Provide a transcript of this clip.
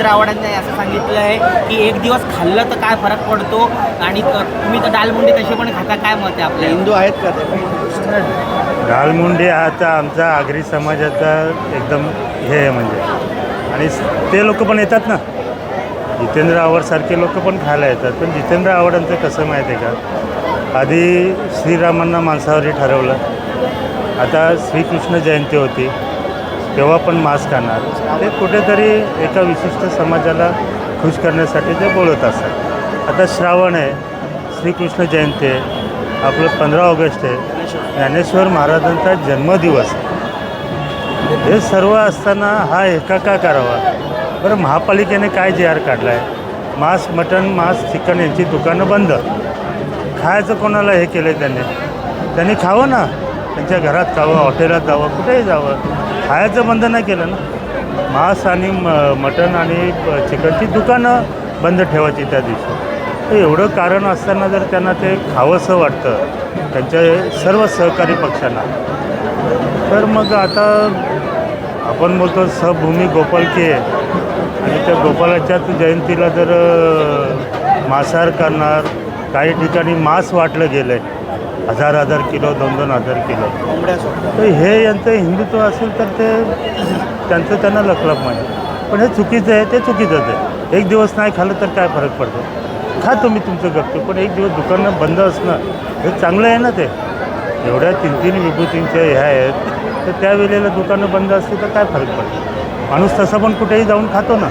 जितेंद्र आव्हाडांनी असं सांगितलं आहे की एक दिवस खाल्लं तर काय फरक पडतो आणि तुम्ही तर दालमुंडी तसे पण खाता, काय मत आहे आपल्या? हिंदू आहेत का ते? दालमुंडी हा तर आमचा आगरी समाजाचा एकदम हे आहे म्हणजे, आणि ते लोक पण येतात ना, जितेंद्र आव्हाडसारखे लोक पण खायला येतात. पण जितेंद्र आव्हाडांचं कसं माहीत आहे का, आधी श्रीरामांना मांसाहारी ठरवलं, आता श्रीकृष्ण जयंती होती तेव्हा पण मांस खाणार. ते कुठेतरी एका विशिष्ट समाजाला खुश करण्यासाठी ते बोलत असतात. आता श्रावण आहे, श्रीकृष्ण जयंती आहे, आपलं 15 ऑगस्ट आहे, ज्ञानेश्वर महाराजांचा जन्मदिवस आहे. हे सर्व असताना हा एका का करावा बरं? महापालिकेने काय जी आर काढला आहे, मांस, मटण, मांस, चिकन यांची दुकानं बंद. खायचं कोणाला हे केलं आहे त्यांनी खावं ना, त्यांच्या घरात खावं, हॉटेलात जावं, कुठेही जावं. खायचं बंद नाही केलं ना. मांस आणि मटण आणि चिकनची दुकानं बंद ठेवायची त्या दिवशी. तर एवढं कारण असताना जर त्यांना ते खावंसं वाटतं त्यांच्या सर्व सहकारी पक्षांना, तर मग आता आपण बोलतो सबभूमी गोपालकी आहे, आणि त्या गोपालाच्याच जयंतीला जर मांसाहार करणार, काही ठिकाणी मांस वाटलं गेलं आहे 1000 किलो, 2,000 किलो. तर हे यांचं हिंदुत्व असेल तर ते त्यांचं त्यांना लकलक माहिती. पण हे चुकीचं आहे, ते चुकीचंच आहे. एक दिवस नाही खाल्लं तर काय फरक पडतो? खा तुम्ही तुमचं गप्पे, पण एक दिवस दुकानं बंद असणं हे चांगलं आहे ना. ते एवढ्या 3 विभूतींच्या ह्या आहेत, तर त्यावेळेला दुकानं बंद असली तर काय फरक पडतो? माणूस तसा पण कुठेही जाऊन खातो ना.